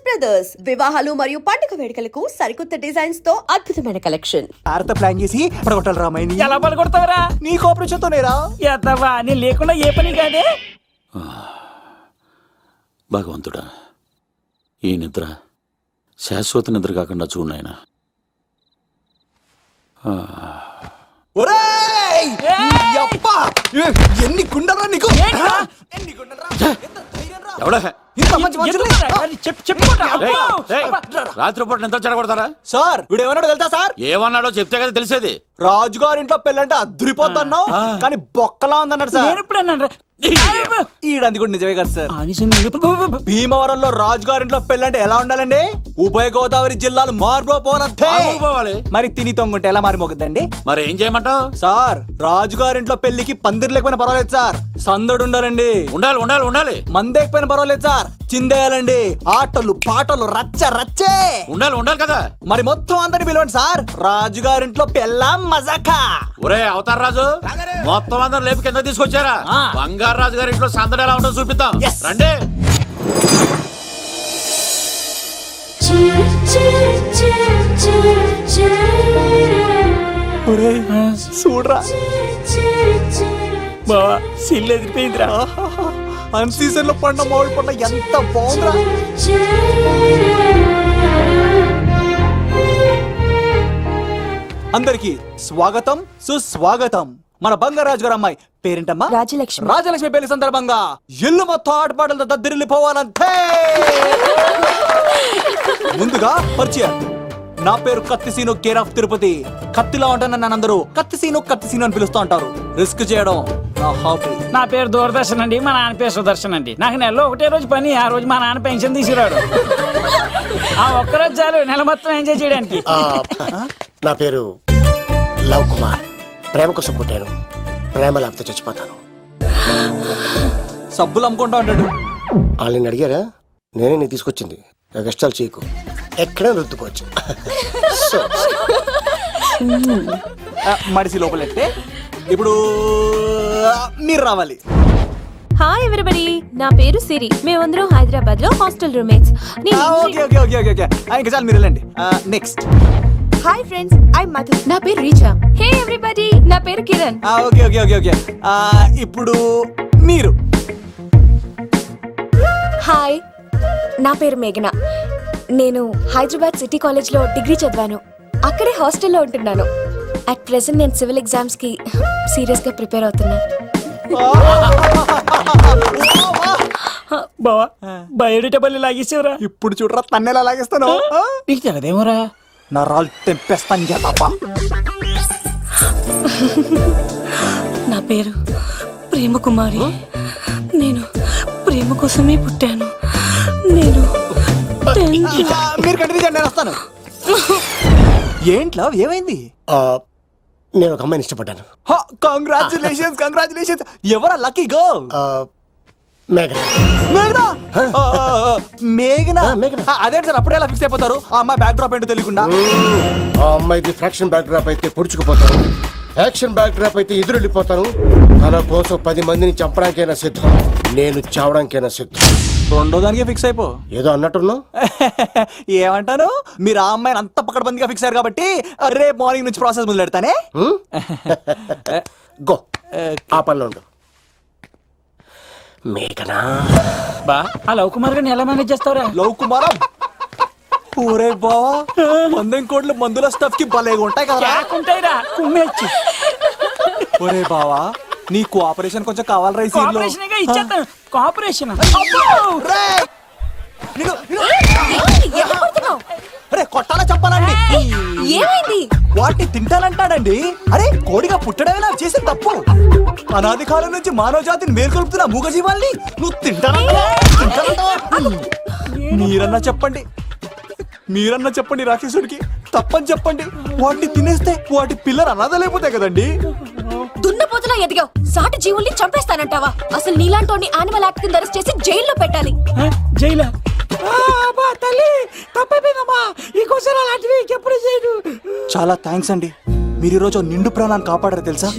Brothers వివాహాలు మరియు పండుగ వేడుకలకు సరికొత్త డిజైన్స్ తో అద్భుతమైన కలెక్షన్. ఆర్త ప్లాన్ చేసి పడగొట్టాలి రామాయణి. ఎలా పడగొడతావరా? నీ కోఆపరేషన్ తోనేరా. ఎద్దవా నేను లేకుండా ఏ పని కాదే. భగవంతుడా, ఈ నిద్ర శాశ్వత నిద్ర కాకుండా చూడు నాయన. ఒరేయ్! యప్పా! ఎన్ని గుండెలరా నీకు? ఎన్ని గుండెలరా? ఎంత ధైర్యంరా? ఎవడా ఇంత మంచి మనుషుల్ని? రాత్రిపూట నిద్ర చెడగొడతారా? సార్ వీడు ఏమన్నాడు తెలుసా సార్? ఏమన్నాడో చెప్తే కదా తెలిసేది. రాజుగారి ఇంట్లో పెళ్ళంటే అద్దరిపోతున్నావు కానీ బొక్కలా ఉందన్నాడు సార్. నేను ఇప్పుడు అన్నాను ఈడంది కూడా నిజమే కదా సార్. భీమవరంలో రాజుగారింట్లో పెళ్ళంటే ఎలా ఉండాలండి? ఉభయ గోదావరి జిల్లాలు మారిపోవాలి. మరి తిని తొంగుంటే ఎలా మారిపోతుందండి? మరి ఏం చేయమంటావు? సార్ రాజుగారింట్లో పెళ్లికి పందిరి లేకపోయినా పర్వాలేదు సార్, సందడు ఉండాలండి. ఉండాలి ఉండాలి ఉండాలి. మందేకపోయినా పర్వాలేదు సార్, చిందేయాలండి. ఆటలు పాటలు రచ్చ రచ్చే ఉండాలి ఉండాలి కదా. మరి మొత్తం అందరిని పిలవండి సార్, రాజుగారింట్లో పెళ్ళాం మజాకా. ఒరే అవతార్ రాజు, మొత్తం అందరు లేపు కింద తీసుకొచ్చారా? బంగారు రాజు గారి ఇంట్లో సందడి ఎలా ఉంటుందో చూపిద్దాం రండి. చూడరా బావా సిల్లు ఎదిరిపోయిందిరా. అన్ సీజన్ లో పండ మామిడి పండ ఎంత బాగుందిరా. అందరికి స్వాగతం సుస్వాగతం. మన బంగారాజు గారు అమ్మాయి పేరేంటమ్మా? రాజలక్ష్మి. రాజలక్ష్మి పెళ్లి సందర్భంగా ఇల్లు మొత్తం ఆటపాటలతో దద్దరిల్లిపోవాలంతే. ముందుగా పరిచయం. నా పేరు కత్తిసీను, కేర్ ఆఫ్ తిరుపతి. కత్తిలా ఉంటాను నన్ను అందరూ కత్తిసీను కత్తిసీను అని పిలుస్తూ ఉంటారు. రిస్క్ చేయడం నా హాబీ. నా పేరు దూరదర్శన్ అండి, మా నాన్న పేరు సుదర్శన్ అండి. నాకు నెలలో ఒకటే రోజు పని, ఆ రోజు మా నాన్న పెన్షన్ తీసుకురాడు. ఆ ఒక్కరోజు చాలు నెల మొత్తం ఎంజాయ్ చేయడానికి. నా పేరు లవ్ కుమార్. ప్రేమ కోసం పుట్టాను, ప్రేమ లేకపోతే చచ్చిపోతాను. సబ్బులు అమ్ముకుంటా ఉంటాడు. వాళ్ళని అడిగారా? నేనే నీ తీసుకొచ్చింది. కష్టాలు చేయకు, ఎక్కడ రుద్దుకోవచ్చు. మడిసి లోపలెట్టే ఇప్పుడు మీరు రావాలి. హాయ్ ఎవ్రీబడి, నా పేరు సిరి. మేమందరం హైదరాబాద్ లో హాస్టల్ రూమ్మేట్స్. ఇంకా చాలు, మీరు వెళ్ళండి. Next. Hi friends, I Madhu. నా పేరు రీచా. హే ఎవ్రీబడి, నా పేరు కిరణ్. ఓకే. ఇప్పుడు మీరు. హాయ్, నా పేరు మేఘన. నేను హైదరాబాద్ సిటీ కాలేజ్ లో డిగ్రీ చదివాను. అక్కడే హాస్టల్లో ఉంటున్నాను. అట్ ప్రెసెంట్ నేను సివిల్ ఎగ్జామ్స్ కి సీరియస్ గా ప్రిపేర్ అవుతున్నా. బావా బయోడేటా బల్లి లాగేసేవరా? ఇప్పుడు చూడరా తన్నెలా లాగేస్తాను. నీకు తెగదేమోరా? నా రాళ్ళు తెంపేస్తాను తప్ప. నా పేరు ప్రేమ కుమారి. నేను ప్రేమ కోసమే పుట్టాను. నేను మీరు కంటిన్యూ చేయండి, నేను వస్తాను. ఏంట్లో ఏమైంది? నేను ఒక అమ్మాయిని ఇష్టపడ్డాను. కంగ్రాచులేషన్స్. ఎవరా లక్కీ గర్ల్? మేఘనా. అదే సార్, అప్పుడే ఎలా ఫిక్స్ అయిపోతారు? ఆ అమ్మాయి బ్యాక్ డ్రాప్ ఏంటో తెలియకుండా. ఆ అమ్మాయిది ఫ్రాక్షన్ బ్యాక్ డ్రాప్ అయితే పొడుచుకుపోతాను, యాక్షన్ బ్యాక్ డ్రాప్ అయితే ఎదురెళ్ళిపోతాను. తన కోసం 10 మందిని చంపడానికైనా సిద్ధం, నేను చావడానికైనా సిద్ధం. రెండో దానికి ఫిక్స్ అయిపో. ఏదో అన్నట్టున్నావు. ఏమంటాను? మీరు ఆ అమ్మాయిని అంత పక్కడబందిగా ఫిక్స్ అయ్యారు కాబట్టి రేపు మార్నింగ్ నుంచి ప్రాసెస్ మొదలు పెడతానే. గో, ఆ పనిలో ఉండు. మేఘనా. బా ఆ లవ్ కుమార్ గారిని ఎలా మేనేజ్ చేస్తావురా? లవ్ కుమారా? ఊరే బావా, మందెం కోట్లు మందుల స్టఫ్ కి భలేగా ఉంటాయి కదా. ఉంటాయిరా కుమ్మేచ్చి. ఒరే బావా, నీ కోఆపరేషన్ కొంచెం కావాలి. కోఆపరేషన్ కొట్టాలా చెప్పాలండి? ఏమైంది? వాటిని తింటానంటాడండి. అరే కోడిగా పుట్టడమే నాకు చేసే తప్పు. అనాది కాలం నుంచి మానవ జాతిని మేల్కొల్పుతున్న మూగజీవాల్ని నువ్వు తింటానంటావా? మీరన్నా చెప్పండి రాక్షసుడికి. తప్పని చెప్పండి. వాటిని తినేస్తే వాటి పిల్లలు అనాథలైపోతాయి కదండి. దున్నపోతులా ఎదిగావు, సాటి జీవుల్ని చంపేస్తానంటావా? అసలు నీలాంటి యానిమల్ యాక్ట్ కింద అరెస్ట్ చేసి జైల్లో పెట్టాలి. జైలా? తల్లి తప్పైపోయిందమ్మా, ఇంకోసారి అలాంటివి ఎప్పుడు చేయడు. చాలా థ్యాంక్స్ అండి, మీరు ఈరోజు నిండు ప్రాణాన్ని కాపాడారు తెలుసా.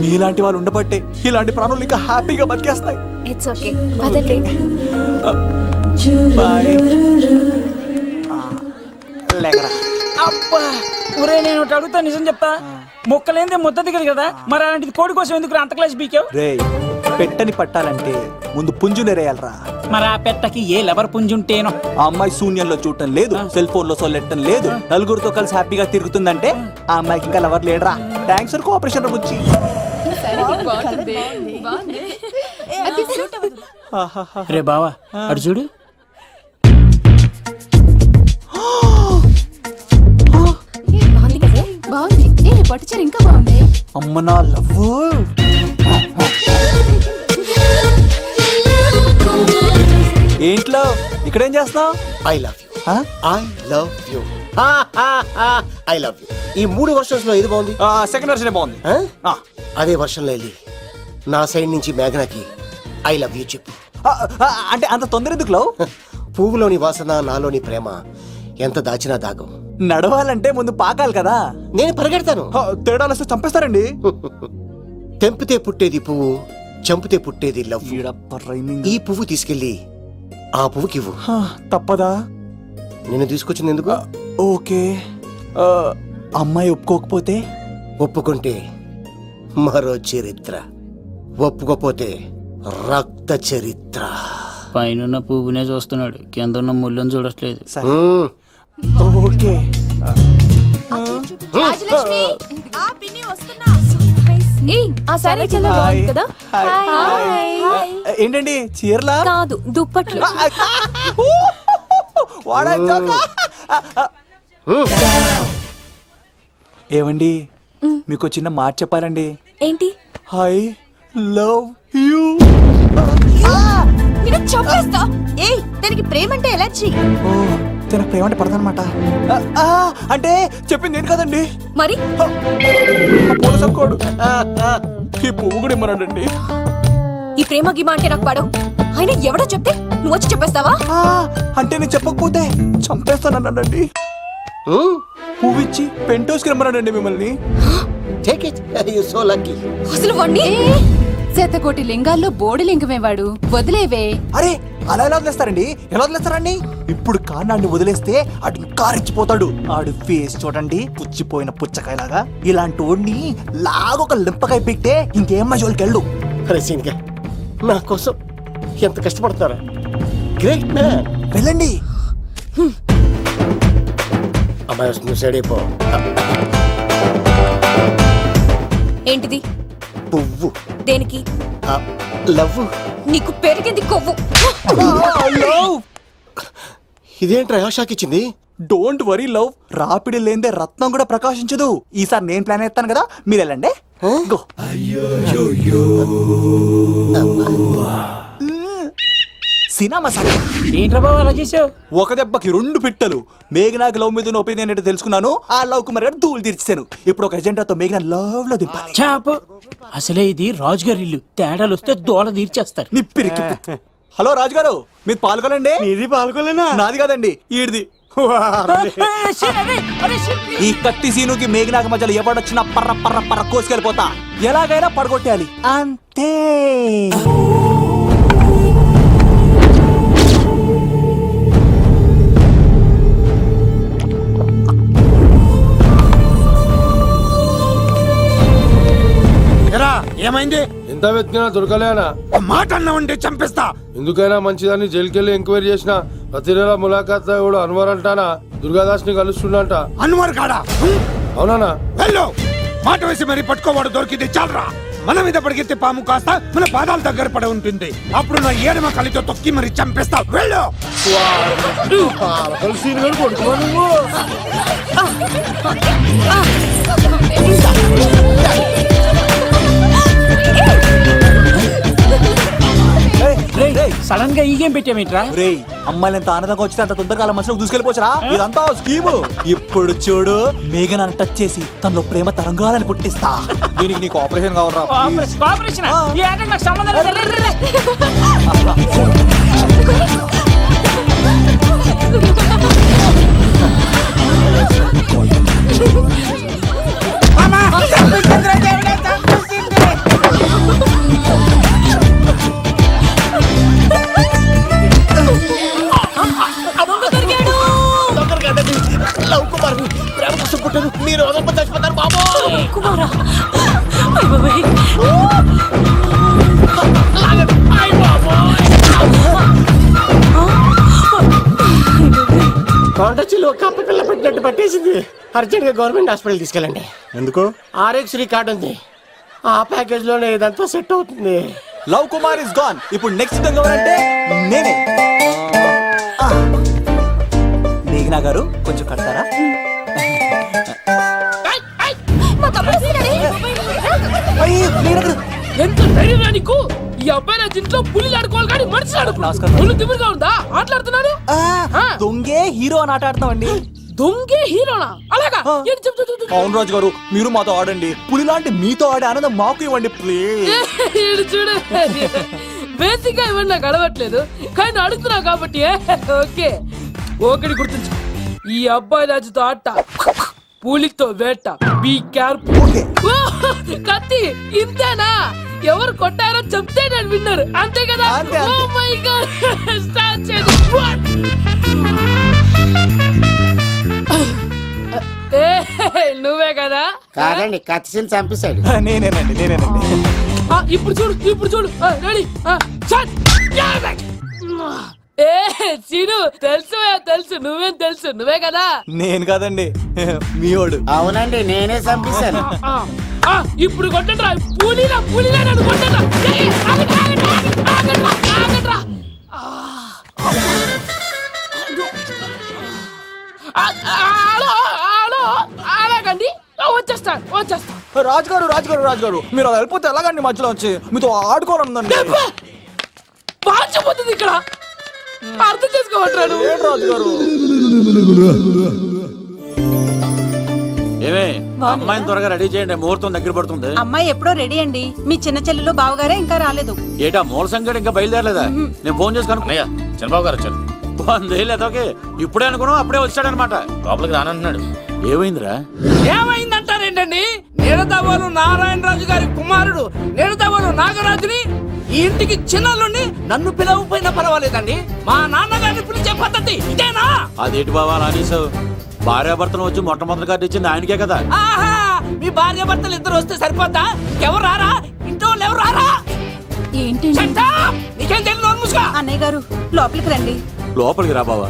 మీలాంటి వాళ్ళు ఉండబట్టే ఇలాంటి ప్రాణులు ఇంకా హ్యాపీగా బతికేస్తాయి. ఇట్స్ ఓకే, వదలండి. బాయ్. అబ్బా ఒరే నేను ఒకటి అడుగుతా నిజం చెప్తా మొక్కలేందే ముద్ద దిగదు కదా మరి అలాంటిది కోడి కోసం ఎందుకు అంత క్లాస్ బీకావు రే పెట్టని పట్టాలంటే ముందు పుంజునేరేయాలరా. మరి ఆ పెట్టకి ఏ లెవర్ పుంజుంటేనో. ఆ అమ్మాయి శూన్యంలో చూడటం లేదు, సెల్ ఫోన్ లో సొల్లెట్టడం లేదు, నలుగురితో కలిసి హ్యాపీగా తిరుగుతుందంటే ఆ అమ్మాయికి ఇంకా లవర్ లేడరా. థ్యాంక్స్ ఫర్ కోఆపరేషన్ గురించి. రే బావా అడు చూడు. బాగుంది కదా? బాగుంది. పట్టుచీర ఇంకా బాగుంది. అమ్మ నా లవ్. ఏంట్లో ఇక్కడేం చేస్తున్నావు? I love you, I love you, I love you. ఈ 3 వర్షన్స్ లో ఏది బాగుంది? సెకండ్ వర్షన్ బాగుంది. ఆ? అదే వర్షంలో వెళ్ళి నా సైడ్ నుంచి మేఘనాకి ఐ లవ్ యూ చెప్పు. అంటే అంత తొందర ఎందుకు లవ్? పువ్వులోని వాసన నాలోని ప్రేమ ఎంత దాచినా దాగం. నడవాలంటే ముందు పాకాలి కదా. నేను పరిగెడతాను. తేడాలు వస్తే చంపేస్తారండి. తెంపితే పుట్టేది పువ్వు, చంపితే పుట్టేది లవ్. ఈ పువ్వు తీసుకెళ్ళి ఆ పువ్వుకి ఇవ్వు. తప్పదా? నిన్ను తీసుకొచ్చింది ఎందుకు? ఓకే. అమ్మాయి ఒప్పుకోకపోతే? ఒప్పుకుంటే మరో చరిత్ర, ఒప్పుకోపోతే రక్త చరిత్ర. పైన పువ్వునే చూస్తున్నాడు, కింద ఉన్న ముళ్ళని చూడట్లేదు. ఓకే. ఆ సారీ చాలా బాగుంది కదా? ఏంటండి చీరలా? కాదు, దుప్పట్లు. ఏమండి మీకు చిన్న మాట చెప్పాలండి. ఏంటి? I love you. నేను చంపేస్తా. ఏయ్, దానికి ప్రేమ అంటే ఎలర్జీ. ఓ తన ప్రేమ అంటే పడదనమాట. అంటే చెప్పింది ఏంటి కదండి. మరి కోడు ఈ పువ్వు కూడా ఇమ్మన్నాడండి. ఈ ప్రేమ గిమ అంటే నాకు పడవు. ఆయన ఎవడో చెప్తే నువ్వు వచ్చి చెప్పేస్తావా? అంటే నేను చెప్పకపోతే చంపేస్తానండి. పువ్వు ఇచ్చి పెంటోస్కి రమ్మన్నాడండి మిమ్మల్ని. Take it. You're so lucky. అసలు వాణ్ణి శతకోటి లింగాల్లో బోడి లింగమేవాడు. వదిలేవే. అరే అలా ఎలా వదిలేస్తారండి? ఎలా వదిలేస్తారండి? ఇప్పుడు కాన్నాడిని వదిలేస్తే అటు ఇంకా రెచ్చిపోతాడు. ఆడు ఫేస్ చూడండి, పుచ్చిపోయిన పుచ్చకాయలాగా. ఇలాంటి వాడిని లాగొక లింపకాయ పెట్టే ఇంకేం మజోలికి వెళ్ళు. అరే సీన్గా నా కోసం ఎంత కష్టపడతారా? Great man. వెళ్ళండి. అమ్మాయి వస్తుంది, సైడ్ అయిపో. ఏంటిది? పువ్వు. దేనికి? లవ్. నీకు పెరిగింది కొవ్వు. ఇదేంట్రా షాక్ ఇచ్చింది? డోంట్ వరీ లవ్, రాపిడి లేదే రత్నం కూడా ప్రకాశించదు. ఈసారి నేను ప్లాన్ ఎత్తాను కదా, మీరు వెళ్ళండి. గో. సినిమా సార్ ఏంట్రా బాబు అలా చేసావు? ఒక దెబ్బకి 2 పిట్టలు. మేఘనాకి లవ్ మీద ఉన్న ఒపీనియన్ ఏంటో తెలుసుకున్నాను. ఆ లవ్ కు మరి ధూళి తీర్చాను. ఇప్పుడు ఒక ఎజెండాతో మేఘనా లవ్ లో దింపాలి. చాపు. అసలే ఇది రాజుగారి ఇల్లు, తేడాలు వస్తే దోళ తీర్చేస్తారు. నిప్పిరికి. హలో రాజుగారు, మీరు పాల్గొనండి. ఇది పాల్గొలేనా? నాది కాదండి, ఈడిది. ఈ కత్తి సీనుకి మేఘనాకి మధ్యలో ఎవడొచ్చినా పర్ర పర్ర పర్ర కోసుకెళ్ళిపోతా. ఎలాగైనా పడగొట్టాలి అంతే. ఏమైంది? ఎంత వెతికినా దొరకలేనా? మాట అన్నావంటే చంపేస్తా. ఎందుకైనా మంచిదాన్ని జైలుకెళ్ళి ఎంక్వైరీ చేసిన ప్రతి నెల ములాఖాత్ కూడా అన్వర్ అంటానా దుర్గాదాస్ ని కలుస్తుండంట. అన్వర్ కాడా? అవునా? వెళ్ళు. మాట వేసి మరి పట్టుకోవాడు దొరికింది చాలరా. మన మీద పడిగితే పాము కాస్త మన పాదాల దగ్గర పడి ఉంటుంది. అప్పుడు నా ఏడమ కలితో తొక్కి మరి చంపేస్తా. వెళ్ళు. సడన్ గా ఈ గేమ్ పెట్టామేంట్రా? రేయ్, అమ్మాయిలు ఎంత ఆనందంగా వచ్చితే అంత తొందరగా అలా మనసులోకి దూసుకెళ్ళిపోవచ్చురా. ఇదంతా స్కీము. ఇప్పుడు చూడు, మేఘనాన్ని టచ్ చేసి తనలో ప్రేమ తరంగాలని పుట్టిస్తా. దీనికి నీకు ఆపరేషన్ కావాలరా? కోఆపరేషన్ ఈ ఆటకి నాకు సంబంధం లేదు. లవ్ కుమార్ పుట్టాను మీరు వదలకపోతే చచ్చిపోతారు బాబు. కుమారా అయ్ బాబోయ్. కొండచిలో కప్ప పిల్ల పెట్టినట్టు పట్టేసింది. అర్జెంట్ గా గవర్నమెంట్ హాస్పిటల్ తీసుకెళ్ళండి. ఎందుకు? ఆర్ఎక్స్ కార్డు ఉంది, ఆ ప్యాకేజ్ లోనే ఇదంతా సెట్ అవుతుంది. Love Kumar is gone. ఇప్పుడు నెక్స్ట్ దొంగ ఎవరంటే నేనే. మేఘనా గారు కొంచెం కడతారా? అయ్యో, మేఘనా గారు. ఎంత ధైర్యం నీకు? ఈ అబ్బాయి నా ఇంట్లో పులి ఆడుకోవాలి కానీ మనిషి నమస్కారం. ఒళ్ళు తిమ్మిరిగా ఉందా? ఆటలాడుతున్నాడు. దొంగే హీరో అని ఆట ఆడతామండి. దొంగే హీరోనా? అలాగా? ఏంటి చెప్పు, చెప్పు, చెప్పు. అవును రాజు గారు, మీరు మాతో ఆడండి. పులి లాంటి మీతో ఆడే ఆనందం మాకు ఇవ్వండి ప్లీజ్. ఈడు చూడు, బేసిక్ గా ఇవన్నీ నాకు అడవట్లేదు కానీ నువ్వు అడుగుతున్నావు కాబట్టి ఓకే. ఒకటి గుర్తుంచు, ఈ అబ్బాయి రాజుతో ఆట, పులితో వేట. Be careful. ఓకే. కత్తి ఇంతేనా? ఎవరు కొట్టారో చెప్తే నేను విన్నారు, అంతే కదా? అంతే, ఓ అంతే. మై గాడ్, స్టార్ట్ చేయండి. నువ్వే కదా? కాదండి, కత్తిని చంపేశాడు. నేనేనండి. ఇప్పుడు చూడు, ఇప్పుడు చూడు. రెడీ, ఏ సీను, తెలుసు తెలుసు, నువ్వేం తెలుసు, నువ్వే కదా? నేను కాదండి, మీవాడు. అవునండి, నేనే చంపేశాను. ఇప్పుడు కొట్టండిరా, పూలీలా పూలీలా నన్ను కొట్టండిరా. ఏయ్, ఆగండ్రా. అలాగండి, వచ్చేస్తా. రాజు గారు మీరు అలా వెళ్ళిపోతే ఎలాగండి? మధ్యలో వచ్చి మీతో ఆడుకోవాలందండి. పాచిపోతుంది ఇక్కడ, అర్థం చేసుకోవట్రాడు. రాజు గారు, ఏమే అమ్మాయిని త్వరగా రెడీ చేయండి, ముహూర్తం దగ్గర పడుతుంది. అమ్మాయి ఎప్పుడో రెడీ అండి. మీ చిన్న చెల్లెలు బావగారే ఇంకా రాలేదు. ఏటా మూల సంగడి ఇంకా బయలుదేరలేదా? నేను ఫోన్ చేసి కనుక్కున్నాయా. చంద్రబాబు గారు వచ్చారు. లేదోకే ఇప్పుడే అనుకున్నాం, అప్పుడే వచ్చాడనమాట. లోపలికి రానంటున్నాడు. ఏమైందిరా? ఏమైందంటారేంటండి? నిడదవోలు నారాయణరాజు గారి కుమారుడు నిడదవోలు నాగరాజుని ఈ ఇంటికి చిన్నల్లుండి నన్ను పిలవకపోయినా పర్వాలేదండి, మా నాన్నగారిని పిలిచే పద్ధతి ఇదేనా? అదేంటి బాబా అనేసావు? భార్యాభర్తను వచ్చి మొట్టమొదటి కార్డు ఇచ్చింది ఆయనకే కదా. ఆహా, మీ భార్య భర్తలు ఇద్దరు వస్తే సరిపోతా? ఎవరు రారా? ఇంట్లో వాళ్ళు ఎవరు రారా? ఏంటి నీకేం తెలియదు, నోరు మూసుకో. అన్నయ్య గారు లోపలికి రండి. లోపలికి రా బాబా,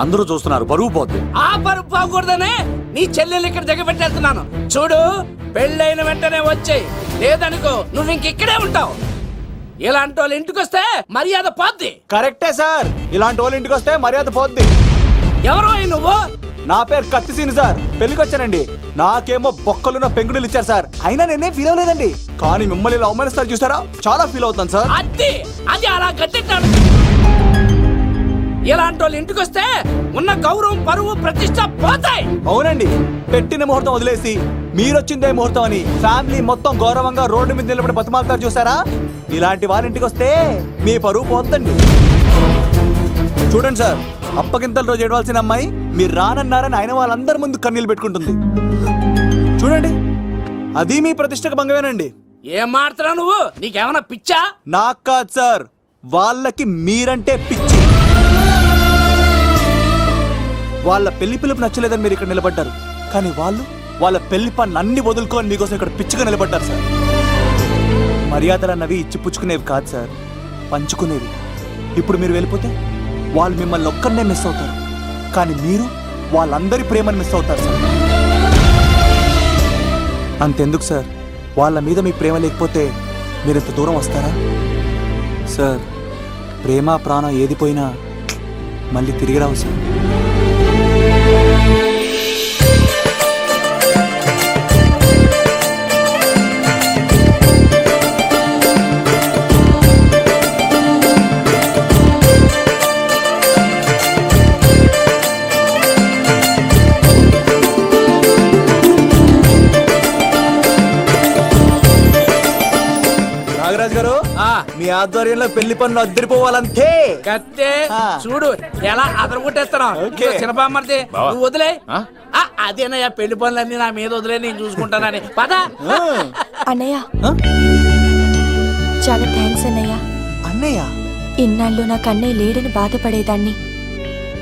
అందరూ చూస్తున్నారు, పరువు పోద్ది. ఆ పరుపు పోకూడదనే నీ చెల్లెలు ఇక్కడ దిగబెట్టి వెళ్తున్నాను. చూడు, పెళ్ళైన వెంటనే వచ్చేయ్, లేదనుకో నువ్వు ఇంకెక్కడే ఉంటావు. ఇలాంటి వాళ్ళు ఇంటికి వస్తే మర్యాద పోద్ది. కరెక్టే సార్, ఇలాంటి వాళ్ళ ఇంటికి వస్తే మర్యాద పోద్ది. ఎవరో నువ్వు? నా పేరు కత్తిసీని సార్, పెళ్లికి వచ్చానండి. నాకేమో బొక్కలున్న పెంగుడులు ఇచ్చారు సార్, అయినా నేనేం ఫీల్ అవ్వలేదండి. కానీ మిమ్మల్ని ఇలా అవమానిస్తారు చూసారా, చాలా ఫీల్ అవుతాను సార్. అది అలా గట్టెట్టాడు. ఇలాంటి వాళ్ళు ఇంటికి వస్తే ఉన్న గౌరవం, పరువు, ప్రతిష్ట పోతాయి. అవునండి, పెట్టిన ముహూర్తం వదిలేసి మీరొచ్చిందే ముహూర్తం అని ఫ్యామిలీ మొత్తం గౌరవంగా రోడ్డు మీద నిలబడి బతిమాలుతారు చూసారా, ఇలాంటి వారి ఇంటికి వస్తే మీ పరువు పోతండి. చూడండి సార్, అప్పగింతల రోజు ఏడవలసిన అమ్మాయి మీరు రానన్నారని ఆయన వాళ్ళందరి ముందు కన్నీళ్ళు పెట్టుకుంటుంది. చూడండి, అది మీ ప్రతిష్టకు భంగమేనండి. ఏం మాట్లాడుతున్నావు నువ్వు? నీకేమన్నా పిచ్చా? నాకు కాదు సార్, వాళ్ళకి మీరంటే పిచ్చి. వాళ్ళ పెళ్లి పిలుపు నచ్చలేదని మీరు ఇక్కడ నిలబడ్డారు, కానీ వాళ్ళు వాళ్ళ పెళ్లి పని అన్ని వదులుకొని మీకోసం ఇక్కడ పిచ్చిగా నిలబడ్డారు సార్. మర్యాదలు అన్నవి ఇచ్చిపుచ్చుకునేవి కాదు సార్, పంచుకునేవి. ఇప్పుడు మీరు వెళ్ళిపోతే వాళ్ళు మిమ్మల్ని ఒక్కరినే మిస్ అవుతారు, కానీ మీరు వాళ్ళందరి ప్రేమను మిస్ అవుతారు సార్. అంతెందుకు సార్, వాళ్ళ మీద మీ ప్రేమ లేకపోతే మీరు ఇంత దూరం వస్తారా సార్? ప్రేమ ప్రాణం ఏది పోయినా మళ్ళీ తిరిగి రావు సార్. నాగరాజ్ గారు, మీ ఆధ్వర్యంలో పెళ్లి పనులు అద్దరిపోవాలంతే. కత్తే ఆ. చూడు ఎలా అదరగొట్టేస్తున్నావు. ఓకే. చిన్నపామర్ది నువ్వు వదిలే. అదేనయ్యా, పెళ్లి పనులన్నీ నా మీద వదిలే, నేను చూసుకుంటానని. పద. అన్నయ్య, చాలా థ్యాంక్స్ అన్నయ్య. అన్నయ్య, ఇన్నాళ్ళు నాకు అన్నయ్య లేడని బాధపడేదాన్ని,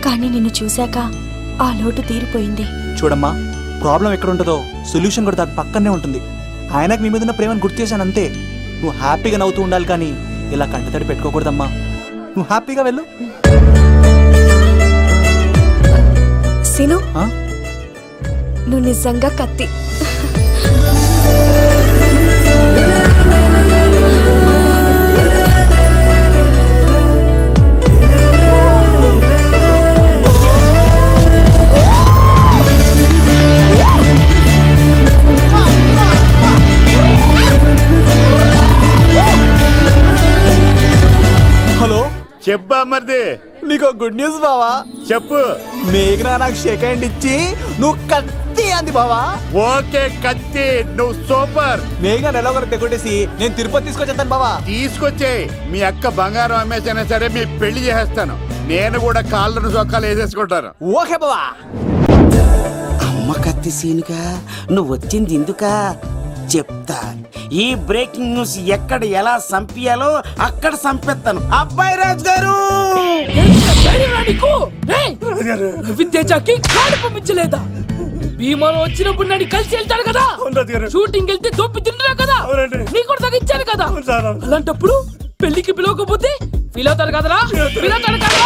కానీ నిన్ను చూశాక ఆ లోటు తీరిపోయింది. చూడమ్మా, ప్రాబ్లం ఎక్కడ ఉంటుందో సొల్యూషన్ కూడా దాని పక్కనే ఉంటుంది. ఆయనకు మీ మీద ఉన్న ప్రేమను గుర్తు చేశాను అంతే. నువ్వు హ్యాపీగా నవ్వుతూ ఉండాలి కానీ ఇలా కంటతడి పెట్టుకోకూడదమ్మా. నువ్వు హ్యాపీగా వెళ్ళు. సీను, ఆ? నువ్వు నిజంగా కత్తి. హలో, చెప్పా మరిది, నీకు గుడ్ న్యూస్ బావా. చెప్పు. మేఘనా నాకు షేక్ హ్యాండ్ ఇచ్చి నువ్వు కత్తి అంది బావా. ఓకే కత్తి, నువ్వు సూపర్. మేఘనా ఎలా ఒకరు తెగొట్టేసి నేను తిరుపతి తీసుకొచ్చేస్తాను బావా. తీసుకొచ్చే మీ అక్క బంగారం అమ్మేసైనా సరే మీ పెళ్లి చేసేస్తాను. నేను కూడా కాళ్ళను చొక్కాలు వేసేసుకుంటాను. ఓకే బావా. అమ్మ కత్తి సీనుగా నువ్వు వచ్చింది ఎందుకా చెప్తా. ఈ బ్రేకింగ్ న్యూస్ ఎక్కడ ఎలా సంపియాలో అక్కడ సంపెత్తాను. అబ్బాయి రాజు గారు, నవీన్ తేజాకి కాడు పంపించలేదా? భీమాలో వచ్చినప్పుడు నన్ను కలిసి వెళ్తాడు కదా, షూటింగ్ వెళ్తే దొప్పి తింటున్నా కదా, నీ కూడా తగ్గించాను కదా. అలాంటప్పుడు పెళ్లికి పిలవకపోతే ఫీల్ అవుతారు కదరా, ఫీల్ అవుతారు కదా.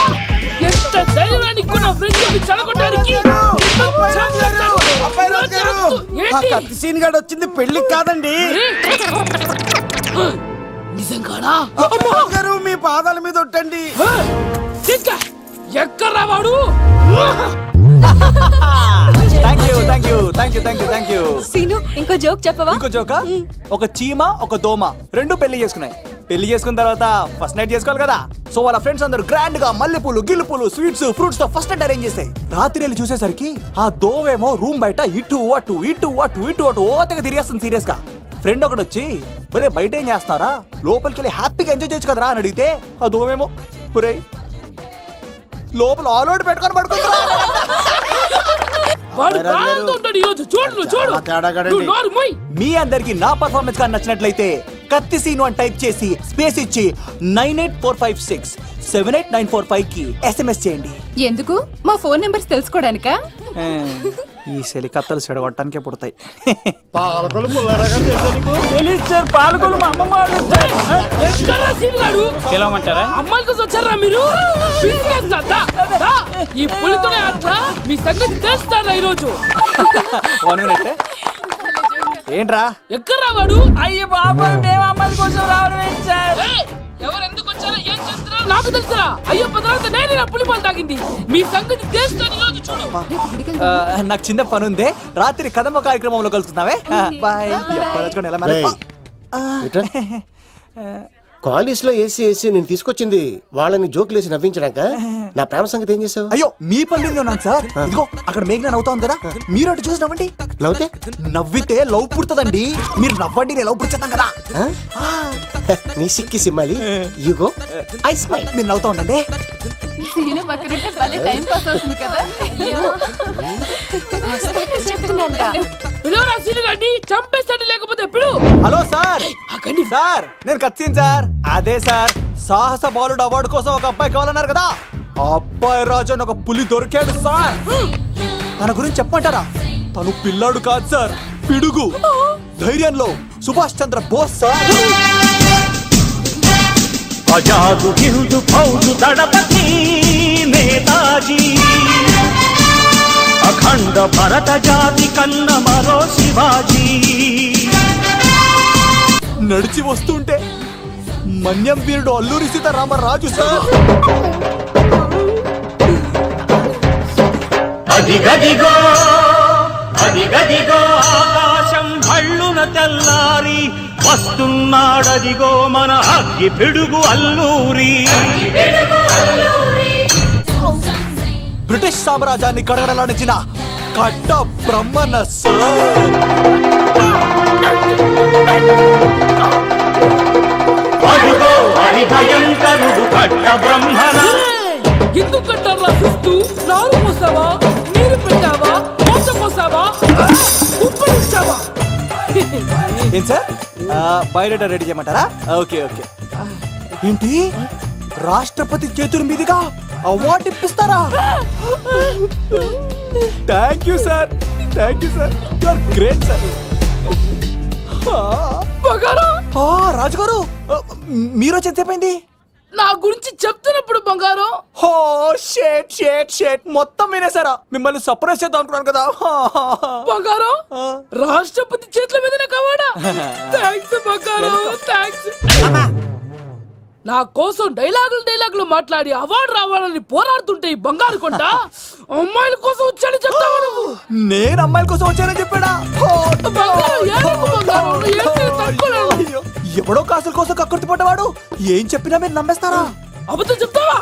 ఎంత ధైర్యాన్ని నా ఫ్రెండ్ చదవడానికి కత్తి సీన్ గారు వచ్చింది పెళ్లికి కాదండి. నిజంగానా? గారు మీ పాదాల మీద ఒట్టండి. ఎక్కడ్రా వాడు? Thank you. సీను, ఇంకో జోక్ చెప్పవా? ఇంకో జోకా? ఒక చీమ ఒక దోమ రెండు పెళ్లి చేసుకున్నాయి. పెళ్లి చేసుకున్న తర్వాత ఫస్ట్ నైట్ చేసుకోవాలి కదా. సో వాళ్ళ ఫ్రెండ్స్ అందరూ గ్రాండ్ గా మల్లెపూలు గిల్లుపూలు స్వీట్స్ ఫ్రూట్స్ తో ఫస్ట్ నైట్ అరేంజ్ చేసాయి. రాత్రి వెళ్ళి చూసేసరికి ఆ దోవేమో రూమ్ బయట ఇటు అటు ఓతగా తిరిగేస్తుంది సీరియస్ గా. ఫ్రెండ్ ఒకటి వచ్చి ఒరే బయట ఏం చేస్తారా, లోపలికి వెళ్ళి హ్యాపీగా ఎంజాయ్ చేయొచ్చు కదరా అని అడిగితే ఆ దోవేమో ఒరే లోపల ఆల్ అవుట్ పెట్టుకొని పడుకుంటారా. మీ అందరికి నా పర్ఫార్మెన్స్ గా నచ్చినట్లయితే కత్తి సీను అని టైప్ చేసి స్పేస్ ఇచ్చి 9845678945 కి SMS చేయండి. ఎందుకు? మా ఫోన్ నెంబర్స్ తెలుసుకోవడానికా? ఈ సెలికత్తలు చెడగొట్టడానికే పుడతాయి. పాలకొలు మా అమ్మమ్మ పిలవమంటారా? అమ్మాయిల కోసం వచ్చారా మీరు? ఈ పులితోనే అట్లా మీ సంగతి తెలుస్తారా ఈరోజు? ఏంట్రా ఎక్కడ్రా వాడు? అయ్యో బాబా, మేము అమ్మాయిల కోసం రావడం ఏంటి సార్? ఎవరు ఎందుకు వచ్చారో ఏం చేస్తున్నారో నాకు తెలుసురా. అయ్యో పదార్థం నేనే నా పులిపాలు తాగింది. మీ సంగతి తెలుస్తాను ఈరోజు చూడు. నాకు చిన్న పని ఉంది, రాత్రి కదమ్మ కార్యక్రమంలో కలుస్తున్నావే. బాయ్. కాలేజ్ లో ఏసీ నేను తీసుకొచ్చింది వాళ్ళని జోకులేసి నవ్వించడాక. నా ప్రేమ సంగతి ఏం చేసావు? అయ్యో మీ పని ఉన్నాను సార్. ఇదిగో అక్కడ మేఘన నవ్వుతాం కదా, మీరు అటు చూసి నవ్వండి. నవ్వుతే నవ్వితే లవ్ పుడుతుందండి. మీరు నవ్వండి, నేను లవ్ పుడిచేస్తాం కదా. నీ సిక్కి సిమ్మాలి యుగో ఐ స్మైల్. మీరు నవ్వుతా ఉండండి. సీను పక్కనుంటే భలే టైం పాస్ అవుతుంది కదా. పిలవరా సీనుగాడిని, చంపేస్తాడు లేకపోతే పిలు. Hello sir. సార్ నేను కత్తిన్ సార్. అదే సార్, సాహస బాలుడు అవార్డు కోసం ఒక అబ్బాయి కావాలన్నారు కదా. ఆ అబ్బాయి రాజు అని ఒక పులి దొరికాడు సార్. తన గురించి చెప్పమంటారా? తను పిల్లాడు కాదు సార్, పిడుగు. ధైర్యంలో సుభాష్ చంద్ర బోస్ సార్. ఆజాదు హిందూ ఫౌజు దళపతి నేతాజీ, అఖండ భరత జాతి కన్న మరో శివాజీ. నడిచి వస్తుంటే మన్యం వీరుడు అల్లూరి సీతారామరాజు సార్. అదిగదిగో అదిగదిగో ఆకాశం భళ్ళున తెల్లారి వస్తున్నాడదిగో మన అగ్గి పిడుగు అల్లూరి. బ్రిటిష్ సామ్రాజ్యాన్ని కడగడలాడించిన కట్ట బ్రహ్మణ సార్. అదిగో హరి భయంకరుడు కట్ట బ్రహ్మణ. ఎందుకు కట్టారా చూస్తూ? నారు పోసావా, నీరు పెట్టావా, మోస పోసావా, ఉప్పు ఇచ్చావా? ఏం సార్, బయోడేటా రెడీ చేయమంటారా? Okay okay. ఏంటి, రాష్ట్రపతి చేతుల మీదుగా అవార్డు ఇప్పిస్తారా? Thank you sir. Thank you sir, you are great sir. రాజుగారు మీరు వచ్చి ఎంతసేపైంది? నా గురించి చెప్తున్నప్పుడు బంగారం. హో షేట్ షేట్ షేట్ మొత్తం వినేసారా? మిమ్మల్ని సర్ప్రైజ్ చేద్దాం అనుకున్నాను కదా. బంగారం రాష్ట్రపతి చేతుల మీదనే కావాడా? థ్యాంక్స్ బంగారం, థ్యాంక్స్. నా కోసం డైలాగులు మాట్లాడి అవార్డు రావాలని పోరాడుతుంటే ఈ బంగారు కొండ అమ్మాయిల కోసం వచ్చాడని చెప్తావా నువ్వు? నేను అమ్మాయిల కోసం వచ్చానని చెప్పాడా? ఎవడో కాసుల కోసం కక్కుర్తి పడ్డవాడు ఏం చెప్పినా మీరు నమ్మేస్తారా? అబద్ధం చెప్తావా?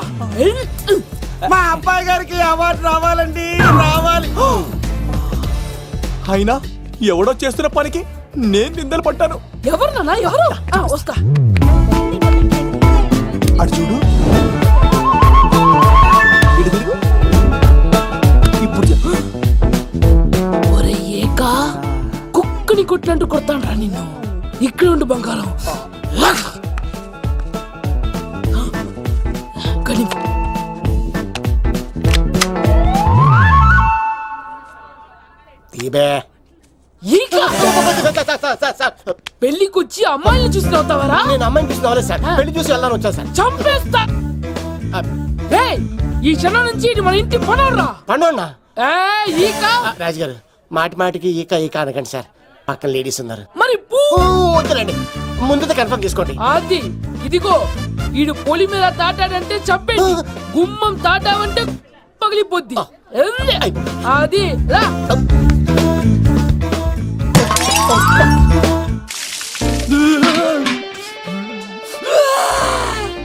మా అబ్బాయి గారికి అవార్డు రావాలండి, రావాలి. అయినా ఎవడో చేస్తున్న పనికి నేను నిందలు పట్టాను. ఎవరు నాన్న, ఎవరు? వస్తా. అటు చూడు, ఇటు తిరుగు. ఇప్పుడు చెప్పు. ఒరే ఏకా, కుక్కని కొట్టినట్టు కొడతాను రా నిన్ను. ఇక్కడ ఉండు బంగారం. పెళ్లికొచ్చి అమ్మాయిని చూసి అవుతావరా? నేను అమ్మాయిని చూసి రాలేదు సార్, పెళ్లి చూసి వెళ్ళాను వచ్చా సార్. చంపేస్తా. ఈ క్షణం నుంచి ఇది మన ఇంటి పనోడ్రా. పండున్నా ఈక రాజుగారు, మాటి మాటికి ఈక ఈక అనకండి సార్, పక్కన లేడీస్ ఉన్నారు. మరి వద్దులండి, ముందు కన్ఫర్మ్ చేసుకోండి. అది ఇదిగో, ఈడు పొలి మీద తాటాడంటే చంపేది, గుమ్మం తాటావంటే పగిలిపోద్ది. అది రా.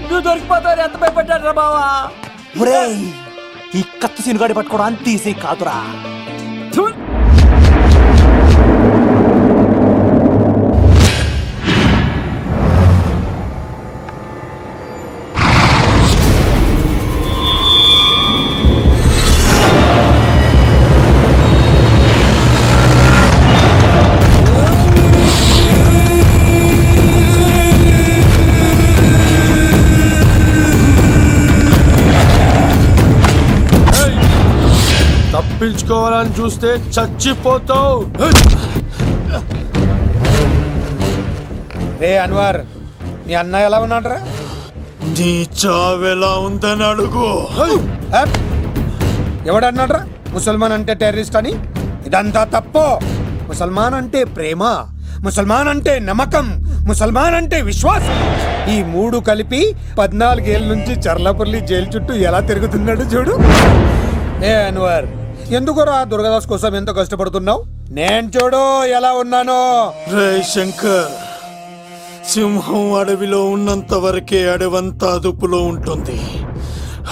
నువ్వు దొరికిపోతావు, ఎంత భయపడ్డాడు రా బావా. ఒరేయ్, ఈ కత్తి సీనుగాడి పట్టుకోవడం అంత ఈజీ కాదురా. తప్పించుకోవాలని చూస్తే చచ్చిపోతావు. రే అన్వర్, మీ అన్న ఎలా ఉన్నాడ్రా? నీ చావెలా ఉందని అడుగు. ఎవడన్నాడ్రా ముసల్మాన్ అంటే టెర్రరిస్ట్ అని? ఇదంతా తప్పు. ముసల్మాన్ అంటే ప్రేమ, ముసల్మాన్ అంటే నమ్మకం, ముసల్మాన్ అంటే విశ్వాసం. ఈ మూడు కలిపి 14 ఏళ్ళ నుంచి చర్లాపల్లి జైలు చుట్టూ ఎలా తిరుగుతున్నాడు చూడు. ఏ అన్వర్, ఎందుకురా దుర్గాదాస్ కోసం ఎంత కష్టపడుతున్నావు? నేను చూడు ఎలా ఉన్నానో. రే శంకర్, సింహం అడవిలో ఉన్నంత వరకే అడవంతా అదుపులో ఉంటుంది.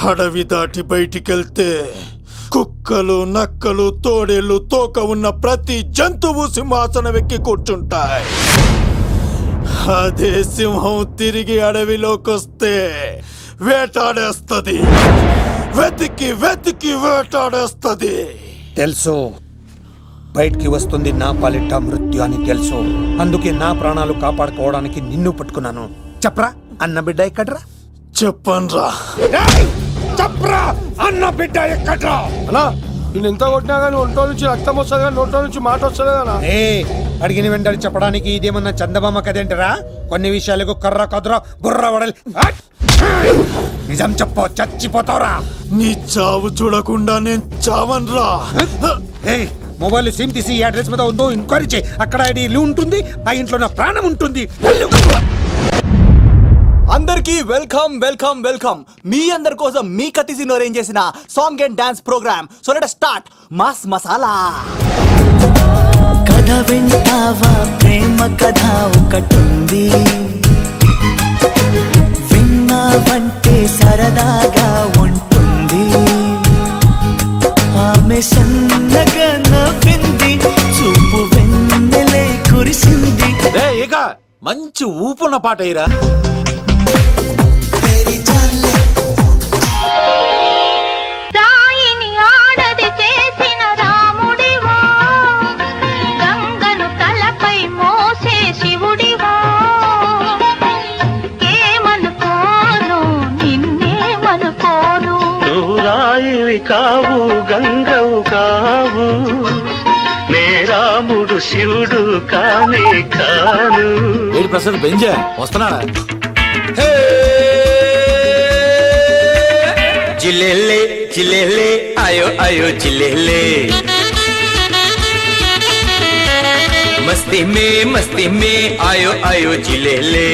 అడవి దాటి బయటికెళ్తే కుక్కలు, నక్కలు, తోడేళ్లు, తోక ఉన్న ప్రతి జంతువు సింహాసనం ఎక్కి కూర్చుంటాయి. అదే సింహం తిరిగి అడవిలోకి వస్తే వేటాడేస్తది, వెతికి వెతికి వేటాడేస్తది. తెలుసు, బయటికి వస్తుంది నా పాలిట మృత్యు అని తెలుసు. అందుకే నా ప్రాణాలు కాపాడుకోవడానికి నిన్ను పట్టుకున్నాను. చెప్పరా, అన్న బిడ్డ ఎక్కడ్రా? చెప్పన్రా. చెప్పరా, అన్న బిడ్డ ఎక్కడ్రా? అలా నేను ఎంత కొట్టినా కానీ ఒంట్లో నుంచి రక్తం వస్తుంది కానీ నోట్లో నుంచి మాట వస్తుంది కదా. అడిగిన వెంటనే చెప్పడానికి ఇదేమన్నా చందమామ కదేంటరా? కొన్ని విషయాలకు కర్ర కదురా బుర్ర వడలి. నిజం చెప్పు, చచ్చిపోతావురా. నీ చావు చూడకుండా నేను చావన్రా. మొబైల్ సిమ్ తీసి ఈ అడ్రస్ మీద ఉందో ఎంక్వైరీ చేయి. అక్కడ ఐడీలు ఉంటుంది, ఆ ఇంట్లో నా ప్రాణం ఉంటుంది. అందరికీ వెల్కమ్ వెల్కమ్ వెల్కమ్. మీ అందరి కోసం మీ కత్తి సీను అరేంజ్ చేసిన song and dance program. So let us start mass masala. కథ వింటావా, ప్రేమ కథ ఒకటుంది, విన్నావంటే సరదాగా ఉంటుంది. ఆమె సన్నగా నవ్వింది, చూపు వెన్నెలే కురిసింది. ఇక మంచి ఊపున్న పాట ఇరా. కావు గంగవు కావు, నే రాముడు శివుడు కానే కాను. ఏడు ప్రసాద్ బెంజా వస్తున్నాడా? జిలేలే జిలేలే ఆయో ఆయో జిలేలే मस्ती में आयो आयो जिलेले